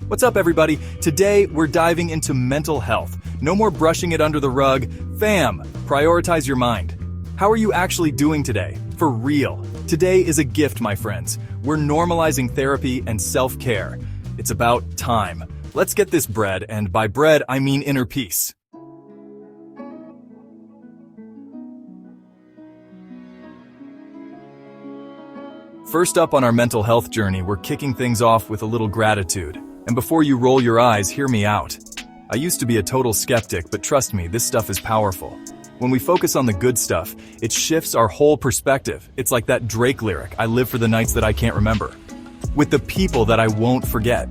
What's up, everybody? Today, we're diving into mental health. No more brushing it under the rug. Fam, prioritize your mind. How are you actually doing today? For real. Today is a gift, my friends. We're normalizing therapy and self-care. It's about time. Let's get this bread, and by bread, I mean inner peace. First up on our mental health journey, we're kicking things off with a little gratitude. And before you roll your eyes, hear me out. I used to be a total skeptic, but trust me, this stuff is powerful. When we focus on the good stuff, it shifts our whole perspective. It's like that Drake lyric, I live for the nights that I can't remember. With the people that I won't forget.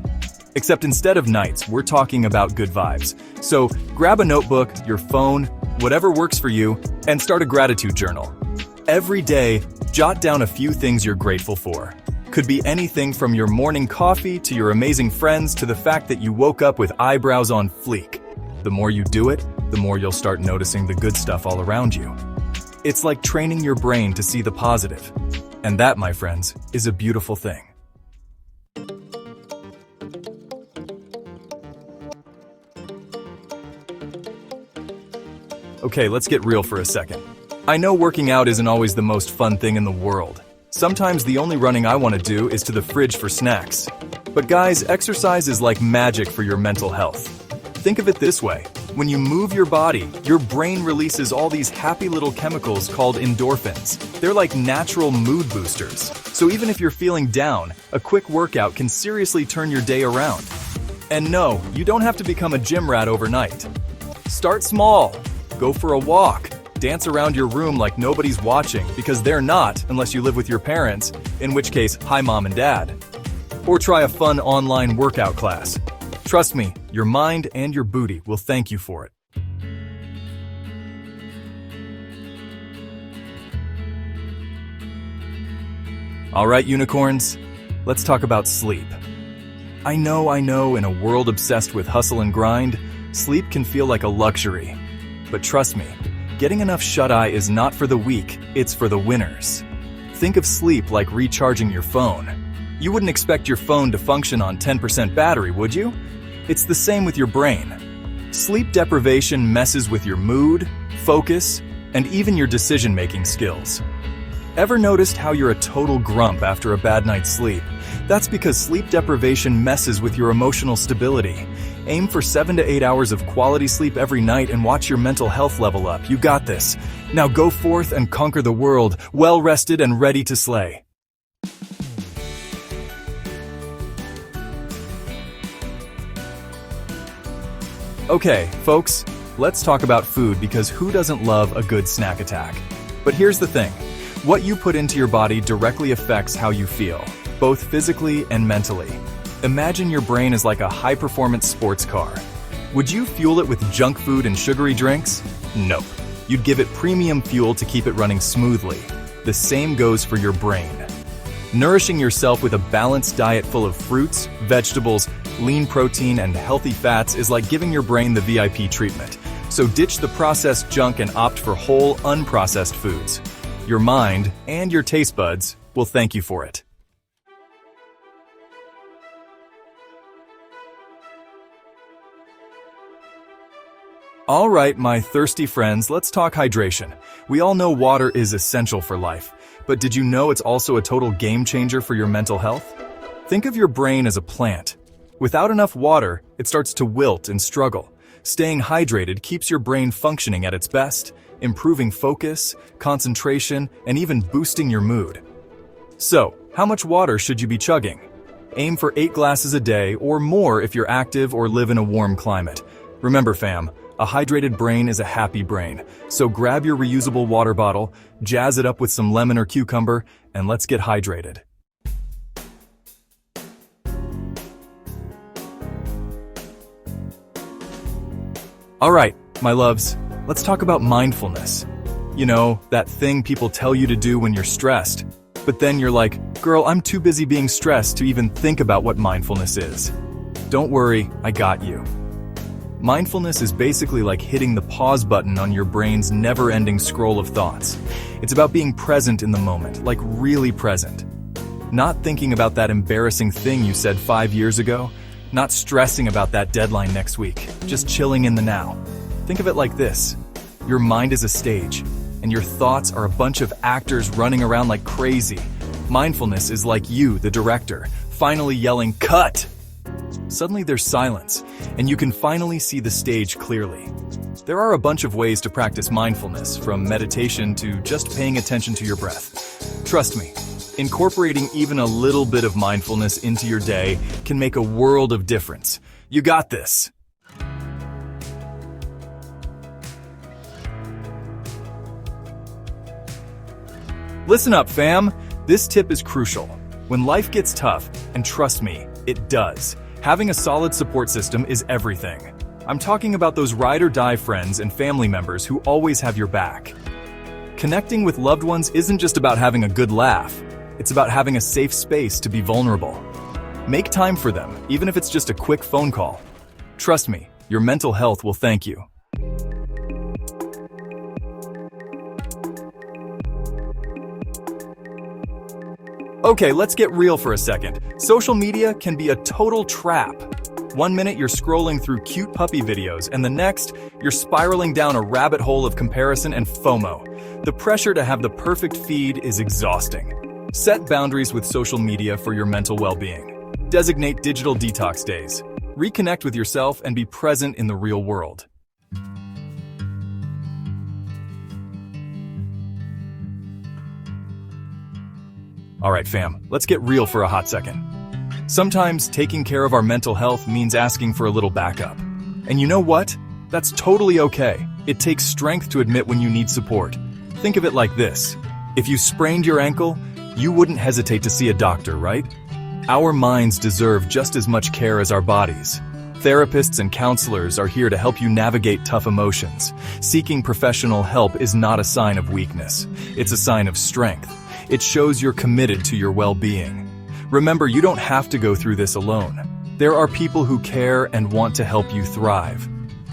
Except instead of nights, we're talking about good vibes. So grab a notebook, your phone, whatever works for you, and start a gratitude journal. Every day, jot down a few things you're grateful for. Could be anything from your morning coffee to your amazing friends to the fact that you woke up with eyebrows on fleek. The more you do it, the more you'll start noticing the good stuff all around you. It's like training your brain to see the positive. And that, my friends, is a beautiful thing. Okay, let's get real for a second. I know working out isn't always the most fun thing in the world. Sometimes the only running I want to do is to the fridge for snacks. But guys, exercise is like magic for your mental health. Think of it this way. When you move your body, your brain releases all these happy little chemicals called endorphins. They're like natural mood boosters. So even if you're feeling down, a quick workout can seriously turn your day around. And no, you don't have to become a gym rat overnight. Start small. Go for a walk. Dance around your room like nobody's watching, because they're not unless you live with your parents, in which case, hi mom and dad. Or try a fun online workout class. Trust me, your mind and your booty will thank you for it. All right, unicorns, let's talk about sleep. I know, in a world obsessed with hustle and grind, sleep can feel like a luxury. But trust me, getting enough shut-eye is not for the weak, it's for the winners. Think of sleep like recharging your phone. You wouldn't expect your phone to function on 10% battery, would you? It's the same with your brain. Sleep deprivation messes with your mood, focus, and even your decision-making skills. Ever noticed how you're a total grump after a bad night's sleep? That's because sleep deprivation messes with your emotional stability. Aim for 7 to 8 hours of quality sleep every night and watch your mental health level up. You got this. Now go forth and conquer the world, well-rested and ready to slay. Okay, folks, let's talk about food because who doesn't love a good snack attack? But here's the thing. What you put into your body directly affects how you feel, both physically and mentally. Imagine your brain is like a high-performance sports car. Would you fuel it with junk food and sugary drinks? Nope. You'd give it premium fuel to keep it running smoothly. The same goes for your brain. Nourishing yourself with a balanced diet full of fruits, vegetables, lean protein, and healthy fats is like giving your brain the VIP treatment. So ditch the processed junk and opt for whole, unprocessed foods. Your mind and your taste buds will thank you for it. All right, my thirsty friends, let's talk hydration. We all know water is essential for life, but did you know it's also a total game changer for your mental health? Think of your brain as a plant. Without enough water, it starts to wilt and struggle. Staying hydrated keeps your brain functioning at its best, improving focus, concentration, and even boosting your mood. So, how much water should you be chugging? Aim for 8 glasses a day or more if you're active or live in a warm climate. Remember, fam, a hydrated brain is a happy brain. So grab your reusable water bottle, jazz it up with some lemon or cucumber, and let's get hydrated. All right, my loves, let's talk about mindfulness. You know, that thing people tell you to do when you're stressed. But then you're like, girl, I'm too busy being stressed to even think about what mindfulness is. Don't worry, I got you. Mindfulness is basically like hitting the pause button on your brain's never-ending scroll of thoughts. It's about being present in the moment, like really present. Not thinking about that embarrassing thing you said 5 years ago, Not stressing about that deadline next week, just chilling in the now. Think of it like this. Your mind is a stage, and your thoughts are a bunch of actors running around like crazy. Mindfulness is like you, the director, finally yelling, "Cut!" Suddenly there's silence, and you can finally see the stage clearly. There are a bunch of ways to practice mindfulness, from meditation to just paying attention to your breath. Trust me, incorporating even a little bit of mindfulness into your day can make a world of difference. You got this. Listen up, fam. This tip is crucial. When life gets tough, and trust me, it does, having a solid support system is everything. I'm talking about those ride-or-die friends and family members who always have your back. Connecting with loved ones isn't just about having a good laugh. It's about having a safe space to be vulnerable. Make time for them, even if it's just a quick phone call. Trust me, your mental health will thank you. Okay, let's get real for a second. Social media can be a total trap. One minute you're scrolling through cute puppy videos, and the next, you're spiraling down a rabbit hole of comparison and FOMO. The pressure to have the perfect feed is exhausting. Set boundaries with social media for your mental well-being. Designate digital detox days. Reconnect with yourself and be present in the real world. Alright fam, let's get real for a hot second. Sometimes taking care of our mental health means asking for a little backup. And you know what? That's totally okay. It takes strength to admit when you need support. Think of it like this. If you sprained your ankle, you wouldn't hesitate to see a doctor, right? Our minds deserve just as much care as our bodies. Therapists and counselors are here to help you navigate tough emotions. Seeking professional help is not a sign of weakness. It's a sign of strength. It shows you're committed to your well-being. Remember, you don't have to go through this alone. There are people who care and want to help you thrive.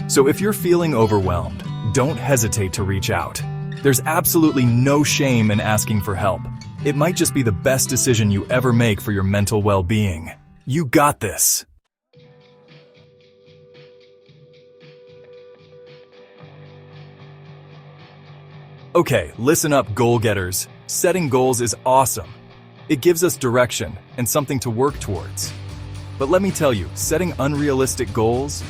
So if you're feeling overwhelmed, don't hesitate to reach out. There's absolutely no shame in asking for help. It might just be the best decision you ever make for your mental well-being. You got this. Okay, listen up, goal-getters. Setting goals is awesome. It gives us direction and something to work towards. But let me tell you, setting unrealistic goals,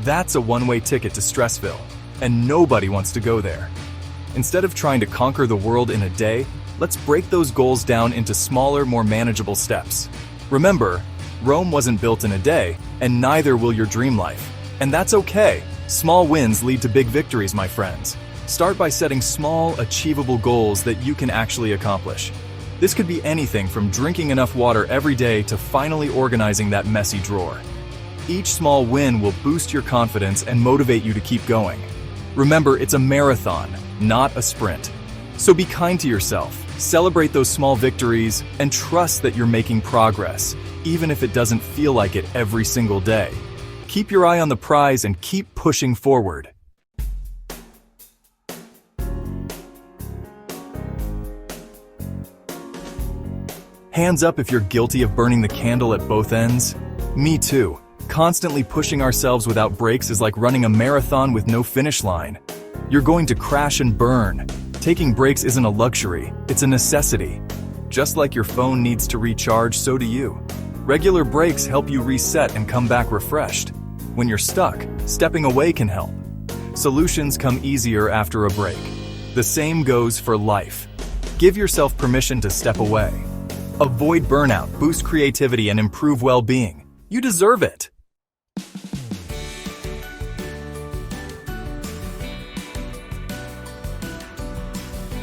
that's a one-way ticket to Stressville, and nobody wants to go there. Instead of trying to conquer the world in a day, let's break those goals down into smaller, more manageable steps. Remember, Rome wasn't built in a day, and neither will your dream life. And that's okay. Small wins lead to big victories, my friends. Start by setting small, achievable goals that you can actually accomplish. This could be anything from drinking enough water every day to finally organizing that messy drawer. Each small win will boost your confidence and motivate you to keep going. Remember, it's a marathon, not a sprint. So be kind to yourself, celebrate those small victories, and trust that you're making progress, even if it doesn't feel like it every single day. Keep your eye on the prize and keep pushing forward. Hands up if you're guilty of burning the candle at both ends. Me too. Constantly pushing ourselves without breaks is like running a marathon with no finish line. You're going to crash and burn. Taking breaks isn't a luxury, it's a necessity. Just like your phone needs to recharge, so do you. Regular breaks help you reset and come back refreshed. When you're stuck, stepping away can help. Solutions come easier after a break. The same goes for life. Give yourself permission to step away. Avoid burnout, boost creativity, and improve well-being. You deserve it.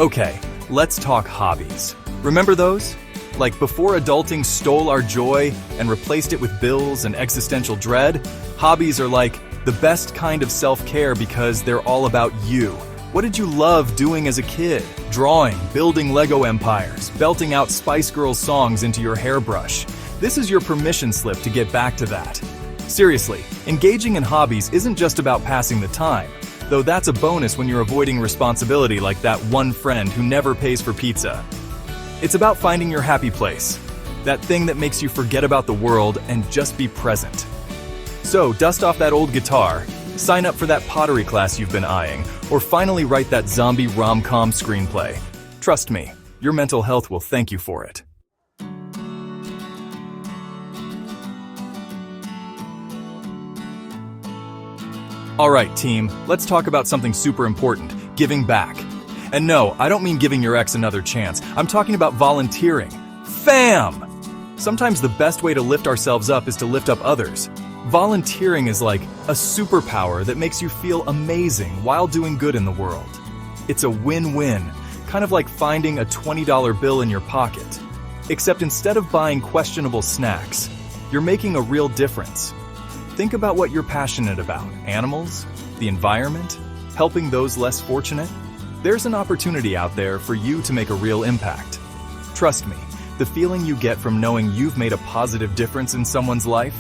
Okay, let's talk hobbies. Remember those? Like before adulting stole our joy and replaced it with bills and existential dread, hobbies are like the best kind of self-care because they're all about you. What did you love doing as a kid? Drawing, building Lego empires, belting out Spice Girls songs into your hairbrush. This is your permission slip to get back to that. Seriously, engaging in hobbies isn't just about passing the time, though that's a bonus when you're avoiding responsibility like that one friend who never pays for pizza. It's about finding your happy place, that thing that makes you forget about the world and just be present. So, dust off that old guitar, sign up for that pottery class you've been eyeing, or finally write that zombie rom-com screenplay. Trust me, your mental health will thank you for it. Alright team, let's talk about something super important, giving back. And no, I don't mean giving your ex another chance, I'm talking about volunteering. Fam! Sometimes the best way to lift ourselves up is to lift up others. Volunteering is like a superpower that makes you feel amazing while doing good in the world. It's a win-win, kind of like finding a $20 bill in your pocket. Except instead of buying questionable snacks, you're making a real difference. Think about what you're passionate about: animals, the environment, helping those less fortunate. There's an opportunity out there for you to make a real impact. Trust me, the feeling you get from knowing you've made a positive difference in someone's life,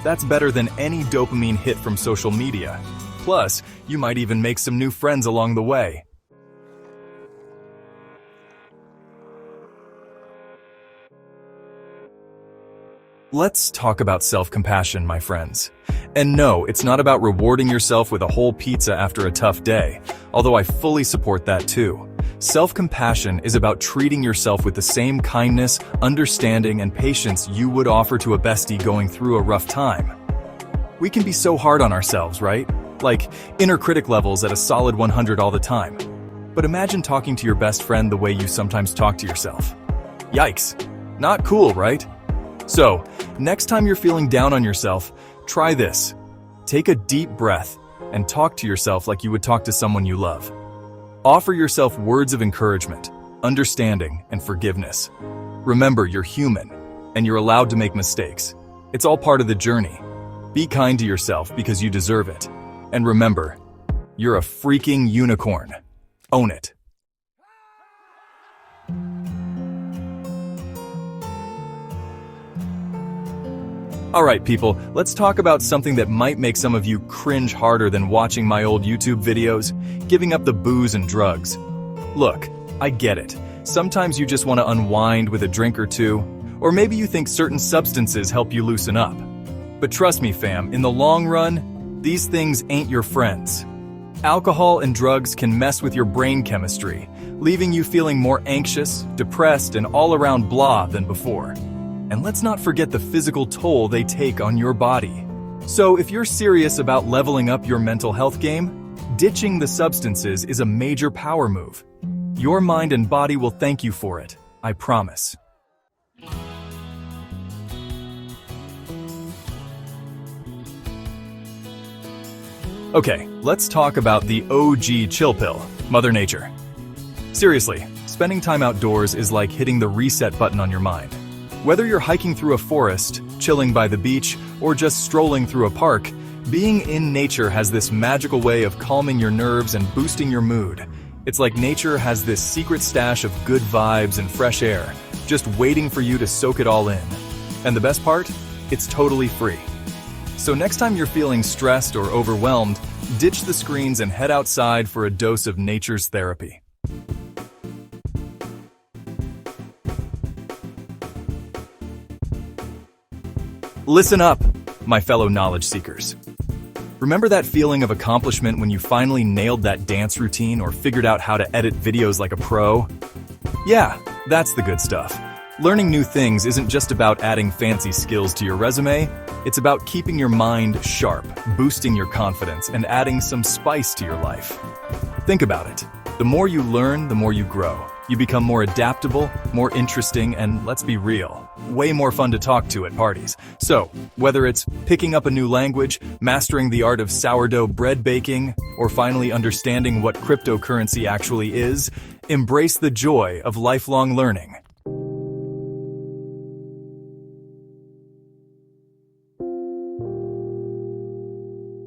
that's better than any dopamine hit from social media. Plus, you might even make some new friends along the way. Let's talk about self-compassion, my friends. And no, it's not about rewarding yourself with a whole pizza after a tough day, although I fully support that too. Self-compassion is about treating yourself with the same kindness, understanding, and patience you would offer to a bestie going through a rough time. We can be so hard on ourselves, right? Like inner critic levels at a solid 100 all the time. But imagine talking to your best friend the way you sometimes talk to yourself. Yikes. Not cool, right? So, next time you're feeling down on yourself, try this. Take a deep breath and talk to yourself like you would talk to someone you love. Offer yourself words of encouragement, understanding, and forgiveness. Remember, you're human, and you're allowed to make mistakes. It's all part of the journey. Be kind to yourself because you deserve it. And remember, you're a freaking unicorn. Own it. Alright people, let's talk about something that might make some of you cringe harder than watching my old YouTube videos: giving up the booze and drugs. Look, I get it. Sometimes you just want to unwind with a drink or two, or maybe you think certain substances help you loosen up. But trust me fam, in the long run, these things ain't your friends. Alcohol and drugs can mess with your brain chemistry, leaving you feeling more anxious, depressed, and all around blah than before. And let's not forget the physical toll they take on your body. So if you're serious about leveling up your mental health game, ditching the substances is a major power move. Your mind and body will thank you for it, I promise. Okay, let's talk about the OG chill pill, Mother Nature. Seriously, spending time outdoors is like hitting the reset button on your mind. Whether you're hiking through a forest, chilling by the beach, or just strolling through a park, being in nature has this magical way of calming your nerves and boosting your mood. It's like nature has this secret stash of good vibes and fresh air, just waiting for you to soak it all in. And the best part? It's totally free. So next time you're feeling stressed or overwhelmed, ditch the screens and head outside for a dose of nature's therapy. Listen up, my fellow knowledge seekers. Remember that feeling of accomplishment when you finally nailed that dance routine or figured out how to edit videos like a pro? Yeah, that's the good stuff. Learning new things isn't just about adding fancy skills to your resume, it's about keeping your mind sharp, boosting your confidence, and adding some spice to your life. Think about it. The more you learn, the more you grow. You become more adaptable, more interesting, and let's be real, way more fun to talk to at parties. So, whether it's picking up a new language, mastering the art of sourdough bread baking, or finally understanding what cryptocurrency actually is, embrace the joy of lifelong learning.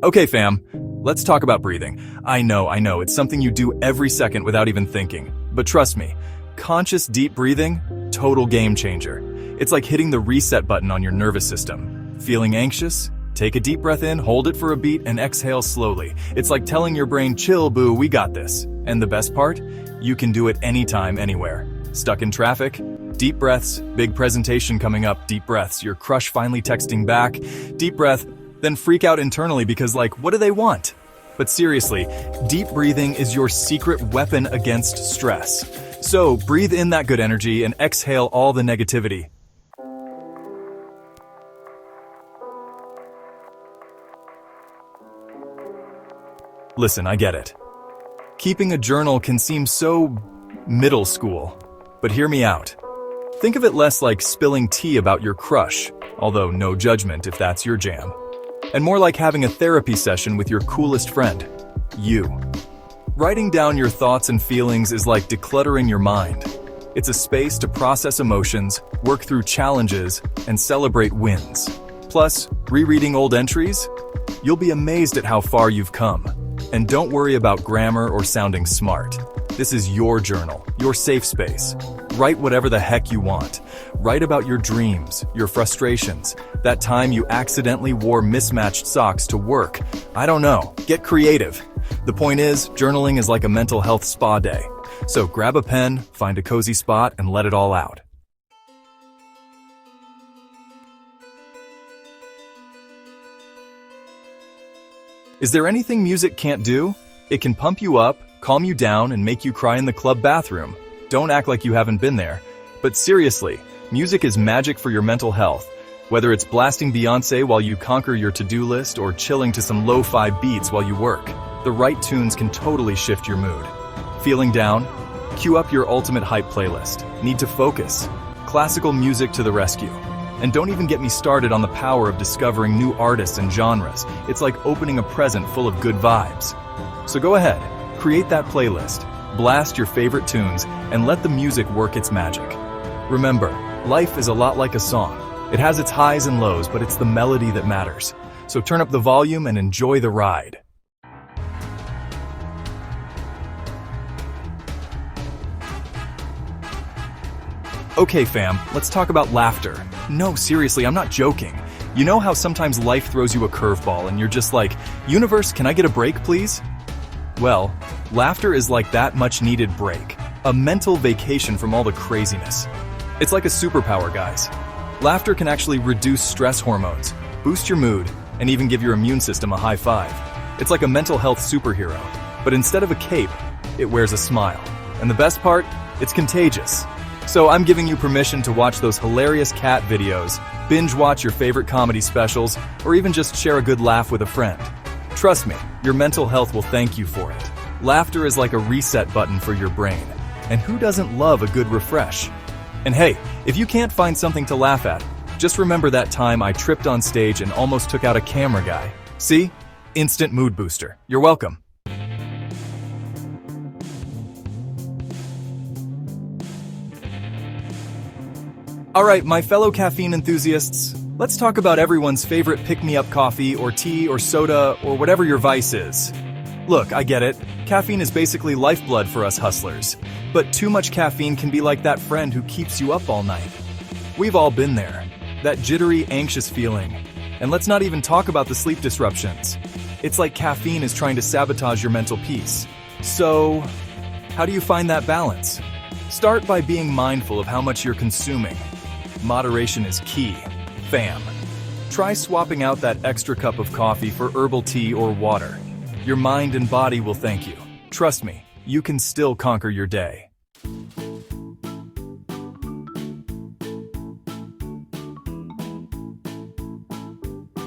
Okay fam, let's talk about breathing. I know, it's something you do every second without even thinking. But trust me, conscious deep breathing, total game changer. It's like hitting the reset button on your nervous system. Feeling anxious? Take a deep breath in, hold it for a beat, and exhale slowly. It's like telling your brain, chill boo, we got this. And the best part? You can do it anytime, anywhere. Stuck in traffic? Deep breaths, big presentation coming up, deep breaths. Your crush finally texting back, deep breath. Then freak out internally because, what do they want? But seriously, deep breathing is your secret weapon against stress. So breathe in that good energy and exhale all the negativity. Listen, I get it. Keeping a journal can seem so middle school, but hear me out. Think of it less like spilling tea about your crush, although no judgment if that's your jam, and more like having a therapy session with your coolest friend, you. Writing down your thoughts and feelings is like decluttering your mind. It's a space to process emotions, work through challenges, and celebrate wins. Plus, rereading old entries? You'll be amazed at how far you've come. And don't worry about grammar or sounding smart. This is your journal, your safe space. Write whatever the heck you want. Write about your dreams, your frustrations, that time you accidentally wore mismatched socks to work. I don't know. Get creative. The point is, journaling is like a mental health spa day. So grab a pen, find a cozy spot, and let it all out. Is there anything music can't do? It can pump you up, calm you down, and make you cry in the club bathroom. Don't act like you haven't been there. But seriously, music is magic for your mental health. Whether it's blasting Beyoncé while you conquer your to-do list or chilling to some lo-fi beats while you work, the right tunes can totally shift your mood. Feeling down? Cue up your ultimate hype playlist. Need to focus? Classical music to the rescue. And don't even get me started on the power of discovering new artists and genres. It's like opening a present full of good vibes. So go ahead, create that playlist, blast your favorite tunes, and let the music work its magic. Remember, life is a lot like a song. It has its highs and lows, but it's the melody that matters. So turn up the volume and enjoy the ride. Okay fam, let's talk about laughter. No, seriously, I'm not joking. You know how sometimes life throws you a curveball and you're just like, universe, can I get a break, please? Well, laughter is like that much needed break. A mental vacation from all the craziness. It's like a superpower, guys. Laughter can actually reduce stress hormones, boost your mood, and even give your immune system a high five. It's like a mental health superhero, but instead of a cape, it wears a smile. And the best part? It's contagious. So I'm giving you permission to watch those hilarious cat videos, binge watch your favorite comedy specials, or even just share a good laugh with a friend. Trust me, your mental health will thank you for it. Laughter is like a reset button for your brain. And who doesn't love a good refresh? And hey, if you can't find something to laugh at, just remember that time I tripped on stage and almost took out a camera guy. See? Instant mood booster. You're welcome. Alright, my fellow caffeine enthusiasts, let's talk about everyone's favorite pick-me-up coffee or tea or soda or whatever your vice is. Look, I get it. Caffeine is basically lifeblood for us hustlers. But too much caffeine can be like that friend who keeps you up all night. We've all been there. That jittery, anxious feeling. And let's not even talk about the sleep disruptions. It's like caffeine is trying to sabotage your mental peace. So, how do you find that balance? Start by being mindful of how much you're consuming. Moderation is key. Fam. Try swapping out that extra cup of coffee for herbal tea or water. Your mind and body will thank you. Trust me, you can still conquer your day.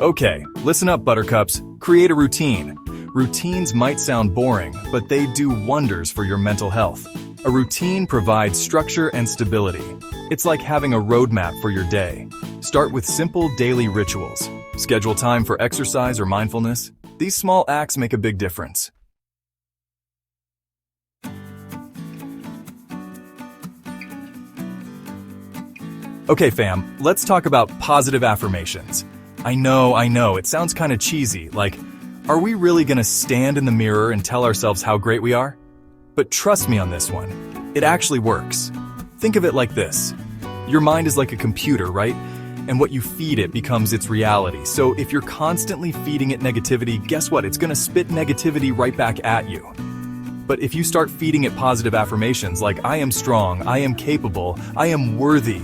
Okay, listen up, buttercups. Create a routine. Routines might sound boring, but they do wonders for your mental health. A routine provides structure and stability. It's like having a roadmap for your day. Start with simple daily rituals. Schedule time for exercise or mindfulness. These small acts make a big difference. Okay fam, let's talk about positive affirmations. I know, it sounds kind of cheesy, like, are we really gonna stand in the mirror and tell ourselves how great we are? But trust me on this one, it actually works. Think of it like this. Your mind is like a computer, right? And what you feed it becomes its reality. So if you're constantly feeding it negativity, guess what? It's gonna spit negativity right back at you. But if you start feeding it positive affirmations like, I am strong, I am capable, I am worthy,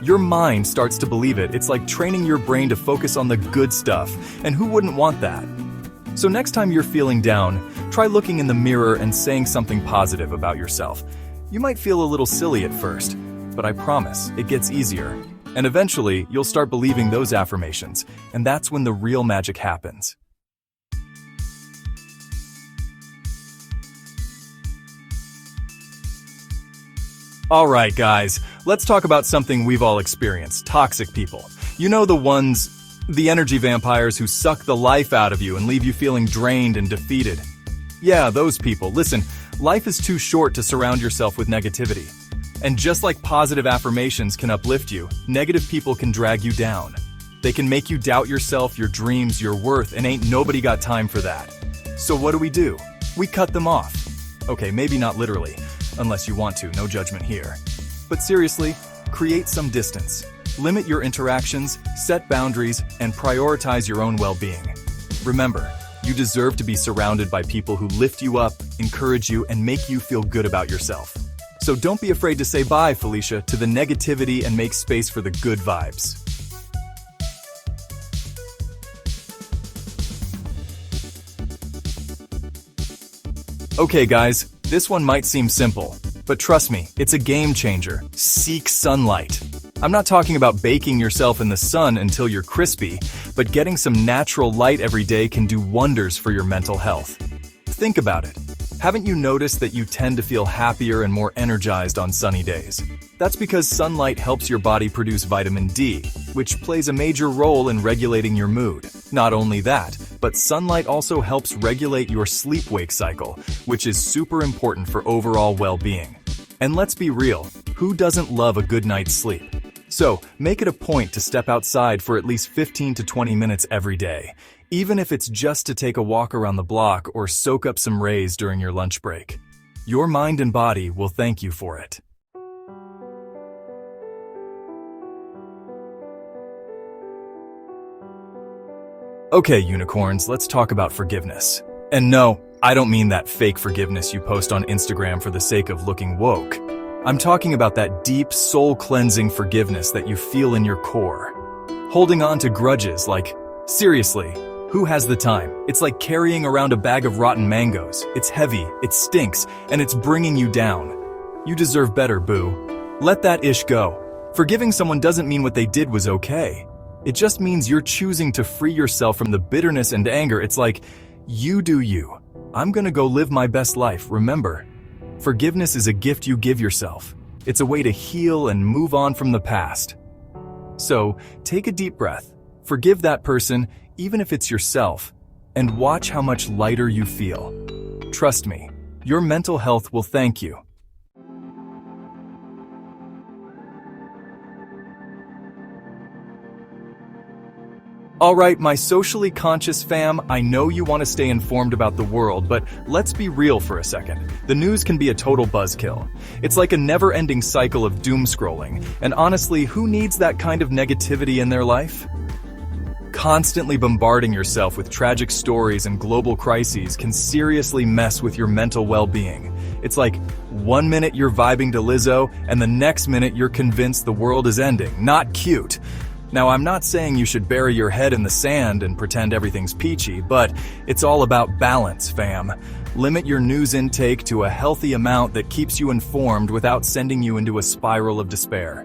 Your mind starts to believe it. It's like training your brain to focus on the good stuff, and who wouldn't want that? So next time you're feeling down, try looking in the mirror and saying something positive about yourself. You might feel a little silly at first, but I promise, it gets easier. And eventually, you'll start believing those affirmations, and that's when the real magic happens. Alright guys, let's talk about something we've all experienced, toxic people. You know the energy vampires who suck the life out of you and leave you feeling drained and defeated. Yeah, those people. Listen, life is too short to surround yourself with negativity. And just like positive affirmations can uplift you, negative people can drag you down. They can make you doubt yourself, your dreams, your worth, and ain't nobody got time for that. So what do? We cut them off. Okay, maybe not literally, unless you want to, no judgment here. But seriously, create some distance. Limit your interactions, set boundaries, and prioritize your own well-being. Remember, you deserve to be surrounded by people who lift you up, encourage you, and make you feel good about yourself. So don't be afraid to say bye, Felicia, to the negativity and make space for the good vibes. Okay guys, this one might seem simple, but trust me, it's a game changer. Seek sunlight. I'm not talking about baking yourself in the sun until you're crispy, but getting some natural light every day can do wonders for your mental health. Think about it. Haven't you noticed that you tend to feel happier and more energized on sunny days? That's because sunlight helps your body produce vitamin D, which plays a major role in regulating your mood. Not only that, but sunlight also helps regulate your sleep-wake cycle, which is super important for overall well-being. And let's be real, who doesn't love a good night's sleep? So, make it a point to step outside for at least 15 to 20 minutes every day, even if it's just to take a walk around the block or soak up some rays during your lunch break. Your mind and body will thank you for it. Okay, unicorns, let's talk about forgiveness. And no, I don't mean that fake forgiveness you post on Instagram for the sake of looking woke. I'm talking about that deep, soul-cleansing forgiveness that you feel in your core. Holding on to grudges, like, seriously, who has the time? It's like carrying around a bag of rotten mangoes. It's heavy, it stinks, and it's bringing you down. You deserve better, boo. Let that ish go. Forgiving someone doesn't mean what they did was okay. It just means you're choosing to free yourself from the bitterness and anger. It's like, you do you. I'm gonna go live my best life, remember. Forgiveness is a gift you give yourself. It's a way to heal and move on from the past. So, take a deep breath. Forgive that person, even if it's yourself, and watch how much lighter you feel. Trust me, your mental health will thank you. Alright, my socially conscious fam, I know you want to stay informed about the world, but let's be real for a second. The news can be a total buzzkill. It's like a never-ending cycle of doom scrolling, and honestly, who needs that kind of negativity in their life? Constantly bombarding yourself with tragic stories and global crises can seriously mess with your mental well-being. It's like, one minute you're vibing to Lizzo, and the next minute you're convinced the world is ending. Not cute. Now, I'm not saying you should bury your head in the sand and pretend everything's peachy, but it's all about balance, fam. Limit your news intake to a healthy amount that keeps you informed without sending you into a spiral of despair.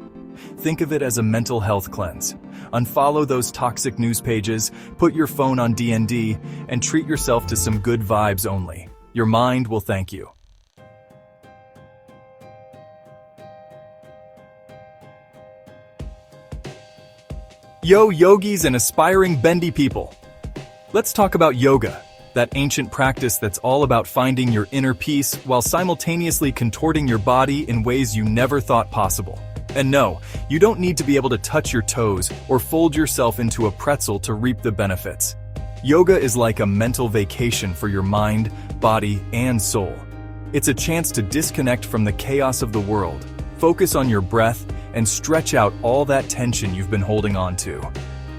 Think of it as a mental health cleanse. Unfollow those toxic news pages, put your phone on D&D, and treat yourself to some good vibes only. Your mind will thank you. Yo, yogis and aspiring bendy people. Let's talk about yoga, that ancient practice that's all about finding your inner peace while simultaneously contorting your body in ways you never thought possible. And no, you don't need to be able to touch your toes or fold yourself into a pretzel to reap the benefits. Yoga is like a mental vacation for your mind, body, and soul. It's a chance to disconnect from the chaos of the world, focus on your breath, and stretch out all that tension you've been holding on to.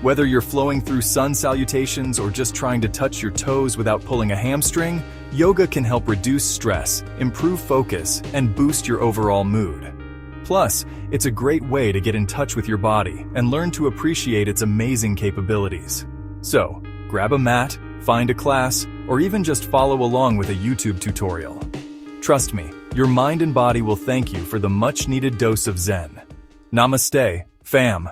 Whether you're flowing through sun salutations or just trying to touch your toes without pulling a hamstring, yoga can help reduce stress, improve focus, and boost your overall mood. Plus, it's a great way to get in touch with your body and learn to appreciate its amazing capabilities. So, grab a mat, find a class, or even just follow along with a YouTube tutorial. Trust me, your mind and body will thank you for the much-needed dose of Zen. Namaste, fam.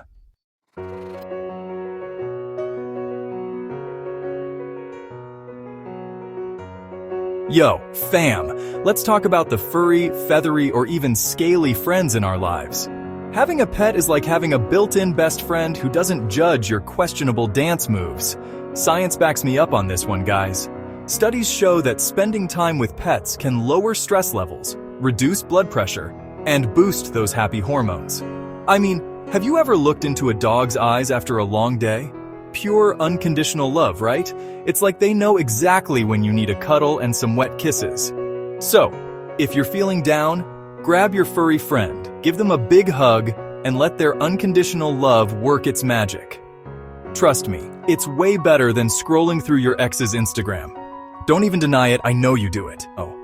Yo, fam, let's talk about the furry, feathery, or even scaly friends in our lives. Having a pet is like having a built-in best friend who doesn't judge your questionable dance moves. Science backs me up on this one, guys. Studies show that spending time with pets can lower stress levels, reduce blood pressure, and boost those happy hormones. I mean, have you ever looked into a dog's eyes after a long day? Pure, unconditional love, right? It's like they know exactly when you need a cuddle and some wet kisses. So, if you're feeling down, grab your furry friend, give them a big hug, and let their unconditional love work its magic. Trust me, it's way better than scrolling through your ex's Instagram. Don't even deny it, I know you do it. Oh.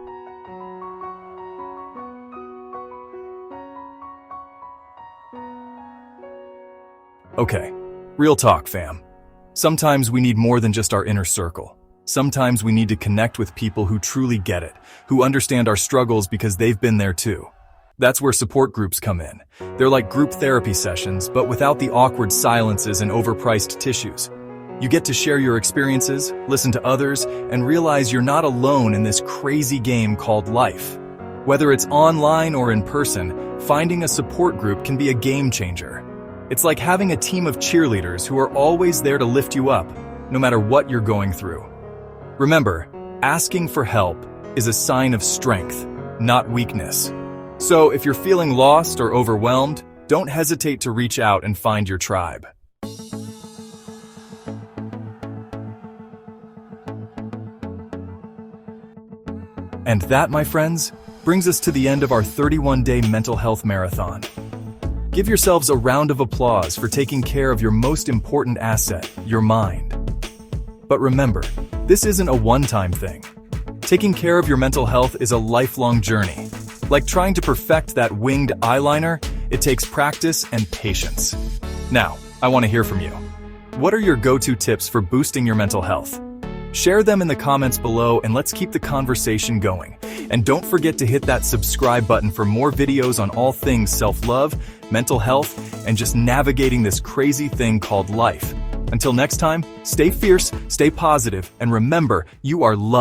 Okay, real talk, fam. Sometimes we need more than just our inner circle. Sometimes we need to connect with people who truly get it, who understand our struggles because they've been there too. That's where support groups come in. They're like group therapy sessions, but without the awkward silences and overpriced tissues. You get to share your experiences, listen to others, and realize you're not alone in this crazy game called life. Whether it's online or in person, finding a support group can be a game changer. It's like having a team of cheerleaders who are always there to lift you up, no matter what you're going through. Remember, asking for help is a sign of strength, not weakness. So if you're feeling lost or overwhelmed, don't hesitate to reach out and find your tribe. And that, my friends, brings us to the end of our 31-day mental health marathon. Give yourselves a round of applause for taking care of your most important asset, your mind. But remember, this isn't a one-time thing. Taking care of your mental health is a lifelong journey. Like trying to perfect that winged eyeliner, it takes practice and patience. Now, I want to hear from you. What are your go-to tips for boosting your mental health? Share them in the comments below and let's keep the conversation going. And don't forget to hit that subscribe button for more videos on all things self-love, mental health, and just navigating this crazy thing called life. Until next time, stay fierce, stay positive, and remember, you are loved.